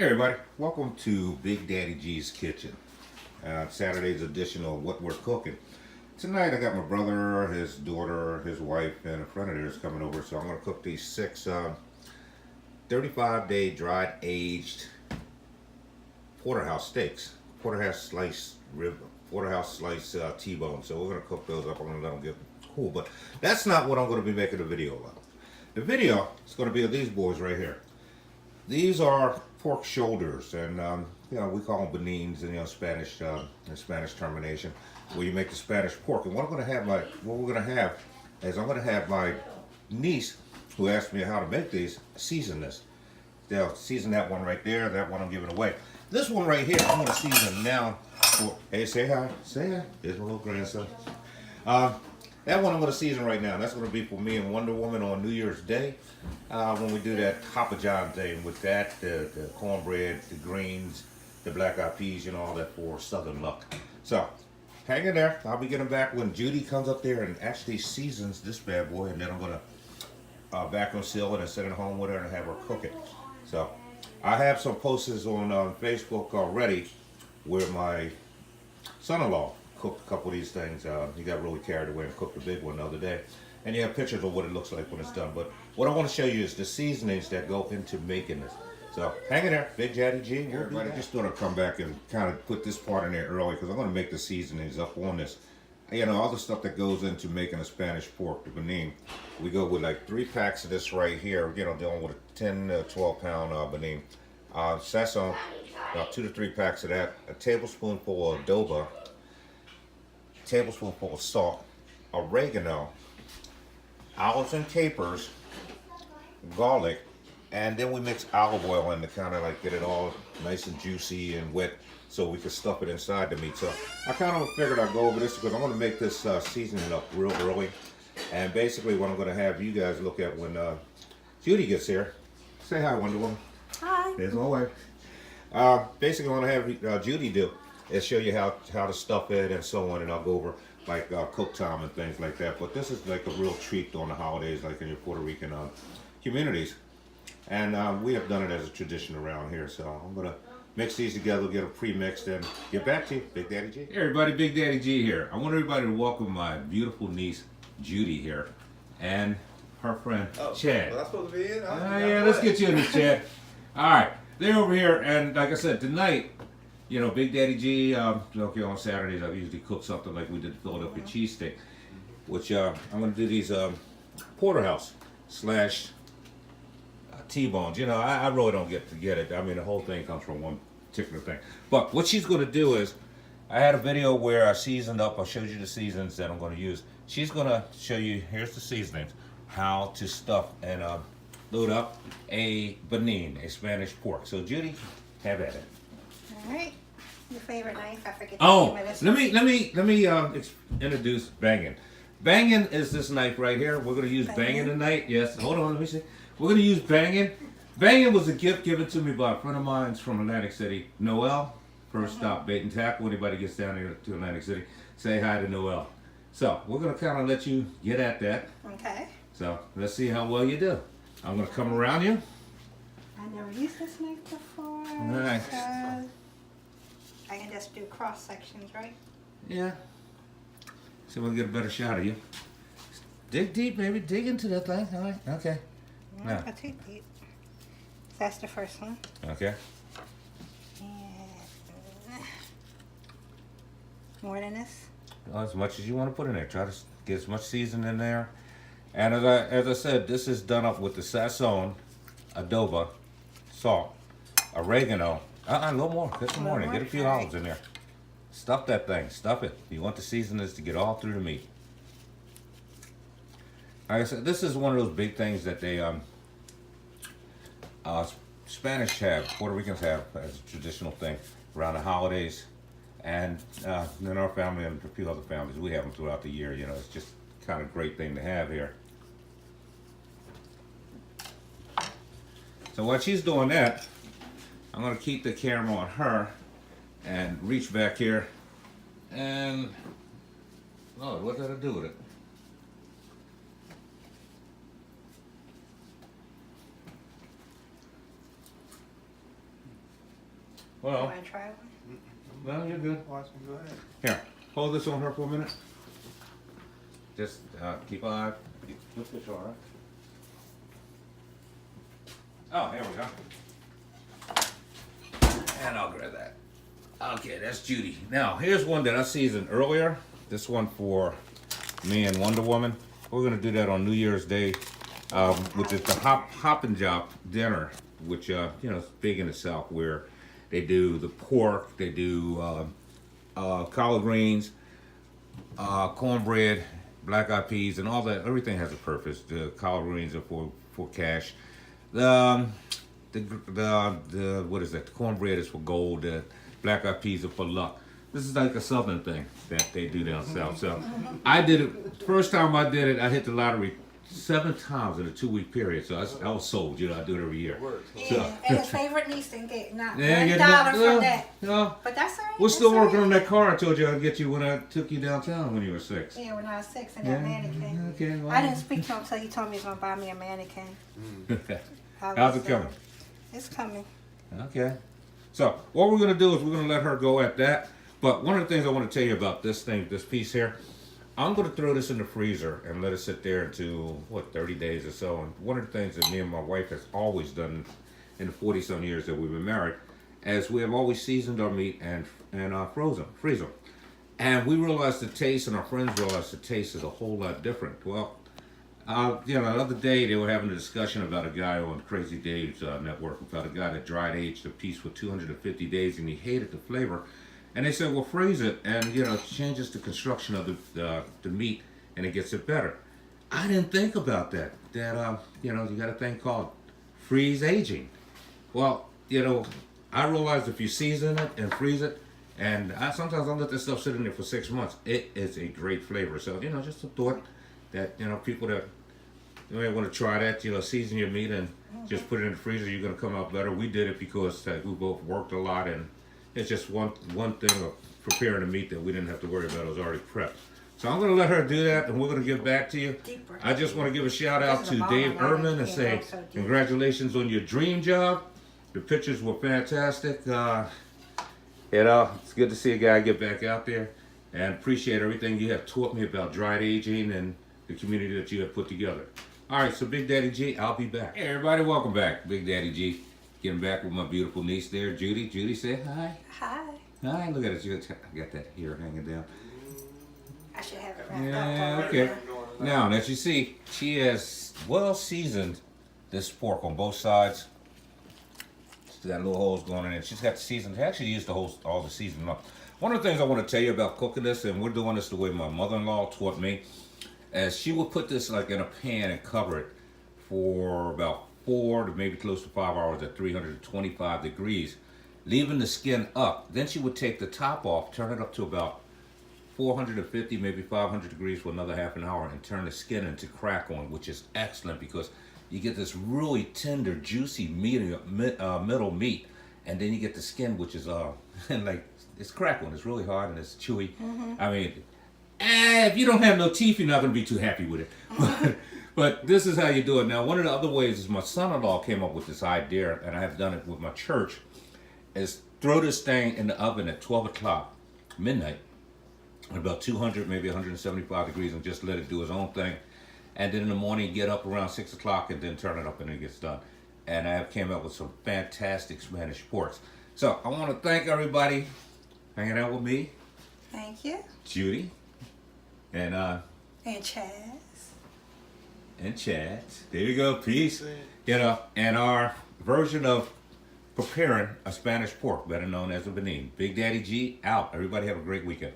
Hey everybody, welcome to Big Daddy G's Kitchen. Saturday's edition of what we're cooking. Tonight I got my brother, his daughter, his wife, and a friend of theirs coming over. So I'm going to cook these six 35-day dried aged porterhouse steaks. Porterhouse slice rib, porterhouse slice T-bone. So we're going to cook those up. I'm going to let them get cool. But that's not what I'm going to be making a video of. The video is going to be of these boys right here. These are pork shoulders, and we call them benines in Spanish termination, where you make the Spanish pork. And what we're gonna have is I'm gonna have my niece, who asked me how to make these, season this. They'll season that one right there. That one I'm giving away. This one right here, I'm gonna season now. Hey, say hi, say hi. There's my little grandson. That one I'm going to season right now. That's going to be for me and Wonder Woman on New Year's Day when we do that Papa John thing with that, the cornbread, the greens, the black eyed peas, all that for Southern luck. So, hang in there. I'll be getting back when Judy comes up there and actually seasons this bad boy, and then I'm going to vacuum seal it and send it home with her and have her cook it. So, I have some posters on Facebook already where my son-in-law cooked a couple of these things. He got really carried away and cooked a big one the other day. And you have pictures of what it looks like when it's done. But what I want to show you is the seasonings that go into making this. So hang in there, Big Daddy G. Everybody, just thought I'd come back and kind of put this part in there early because I'm going to make the seasonings up on this. All the stuff that goes into making a Spanish pork, the benine. We go with like 3 packs of this right here, dealing with a 10 to 12 pound benine. Sazon, about 2 to 3 packs of that. A tablespoonful of adobo. Tablespoonful of salt, oregano, olives and capers, garlic, and then we mix olive oil in to kind of like get it all nice and juicy and wet so we can stuff it inside the meat. So I kind of figured I'd go over this because I'm going to make this seasoning up real early. And basically what I'm going to have you guys look at when Judy gets here. Say hi, Wonder Woman. Hi. There's my wife. Basically what I'm going to have Judy do and show you how to stuff it and so on, and I'll go over like cook time and things like that. But this is like a real treat on the holidays, like in your Puerto Rican communities, and we have done it as a tradition around here. So I'm gonna mix these together, get them pre-mixed, and get back to you, Big Daddy G. Hey everybody, Big Daddy G here. I want everybody to welcome my beautiful niece Judy here, and her friend Chad. Well, that's supposed to be it? Yeah, let's get you in the chat. All right, they're over here, and like I said, tonight. Big Daddy G, on Saturdays I usually cook something like we did the Philadelphia cheesesteak, which I'm going to do these porterhouse slash T-bones. I really don't get it. I mean, the whole thing comes from one particular thing. But what she's going to do is, I had a video where I seasoned up, I showed you the seasons that I'm going to use. She's going to show you, here's the seasonings, how to stuff and load up a benine, a Spanish pork. So Judy, have at it. All right. Your favorite knife? I forget. Oh, let me introduce Bangin. Bangin is this knife right here. We're gonna use Bangin tonight. Yes. Hold on. Let me see. We're gonna use Bangin. Bangin was a gift given to me by a friend of mine from Atlantic City, Noel. First stop, bait and tackle. Anybody gets down here to Atlantic City, say hi to Noel. So we're gonna kind of let you get at that. Okay. So let's see how well you do. I'm gonna come around you. I never used this knife before. Nice. So I can just do cross sections, right? Yeah. See if we can get a better shot of you. Dig deep, baby. Dig into that thing. All right. Okay. Yeah, Now. I take it. That's the first one. Okay. And more than this. Well, as much as you want to put in there. Try to get as much seasoning in there. And as I said, this is done up with the sazon, adobo, salt, oregano. A little more. Get some more in there. Get a few olives in there. Stuff that thing. Stuff it. You want the seasonings to get all through the meat. Like I said, this is one of those big things that they Spanish have, Puerto Ricans have as a traditional thing around the holidays, and in our family and a few other families, we have them throughout the year. It's just kind of a great thing to have here. So while she's doing that, I'm going to keep the camera on her and reach back here and, Lord, what did I do with it? You Well, wanna try one? no, you're good. Watch me go ahead. Here, hold this on her for a minute. Just keep an eye. Put this on her. Oh, here we go. And I'll grab that. Okay, that's Judy. Now, here's one that I seasoned earlier. This one for me and Wonder Woman. We're gonna do that on New Year's Day, which is the Hop and Jop dinner, which you know is big in the South, where they do the pork, they do collard greens, cornbread, black-eyed peas, and all that. Everything has a purpose. The collard greens are for cash. The what is that? The cornbread is for gold. The black-eyed peas are for luck. This is like a Southern thing that they do down south. So I did it. First time I did it, I hit the lottery 7 times in a 2-week period. So I was sold. You know, I do it every year. Yeah, and his favorite niece didn't get not Yeah, $1 yeah, from that. No, But that's all right. we're that's still all working right. on that car I told you I'd get you when I took you downtown when you were 6. Yeah, when I was 6 and that mannequin. Okay, well. I didn't speak to him until he told me he was gonna buy me a mannequin. I How's was, it coming? It's coming. Okay. So what we're gonna do is we're gonna let her go at that. But one of the things I want to tell you about this thing, this piece here, I'm gonna throw this in the freezer and let it sit there until 30 days or so. And one of the things that me and my wife has always done in the 40-some years that we've been married, is we have always seasoned our meat and freeze them. And we realized the taste, and our friends realized the taste is a whole lot different. Well, you know, the other day they were having a discussion about a guy on Crazy Dave's network about a guy that dried aged a piece for 250 days and he hated the flavor. And they said, well, freeze it, and you know, it changes the construction of the meat, and it gets it better. I didn't think about that. That you know, you got a thing called freeze aging. Well, you know, I realized if you season it and freeze it, and sometimes I'll let this stuff sit in there for 6 months. It is a great flavor. So you know, just a thought that you know, people that you may want to try that. You know, season your meat and just put it in the freezer. You're gonna come out better. We did it because we both worked a lot and. It's just one thing of preparing the meat that we didn't have to worry about. It was already prepped. So I'm going to let her do that, and we're going to get back to you. Deeper. I just want to give a shout out This is to a bottom Dave line, Ehrman and yeah, say also deep. congratulations on your dream job. The pictures were fantastic. You know, it's good to see a guy get back out there, and appreciate everything you have taught me about dried aging and the community that you have put together. All right, so Big Daddy G, I'll be back. Hey everybody, welcome back. Big Daddy G, getting back with my beautiful niece there, Judy. Judy, say hi. Hi. Hi, look at it. I got that hair hanging down. I should have it wrapped Yeah, up. okay. Now, as you see, she has well seasoned this pork on both sides. She's got little holes going in it. She's got the season. She actually used all the seasoning up. One of the things I want to tell you about cooking this, and we're doing this the way my mother-in-law taught me, is she would put this like in a pan and cover it for about 4 to maybe close to 5 hours at 325 degrees. Leaving the skin up. Then she would take the top off, turn it up to about 450, maybe 500 degrees for another half an hour, and turn the skin into crackling, which is excellent because you get this really tender, juicy middle meat, and then you get the skin, which is and like it's crackling. It's really hard and it's chewy. I mean, if you don't have no teeth, you're not gonna be too happy with it. But this is how you do it. Now, one of the other ways is my son-in-law came up with this idea, and I have done it with my church. Is throw this thing in the oven at 12 o'clock, midnight, at about 200, maybe 175 degrees, and just let it do its own thing. And then in the morning, get up around 6 o'clock and then turn it up and it gets done. And I have came up with some fantastic Spanish porks. So I want to thank everybody hanging out with me, Thank you. Judy, and Chaz. Chad. There you go, peace. You know, and our version of preparing a Spanish pork, better known as a Benin. Big Daddy G out. Everybody have a great weekend.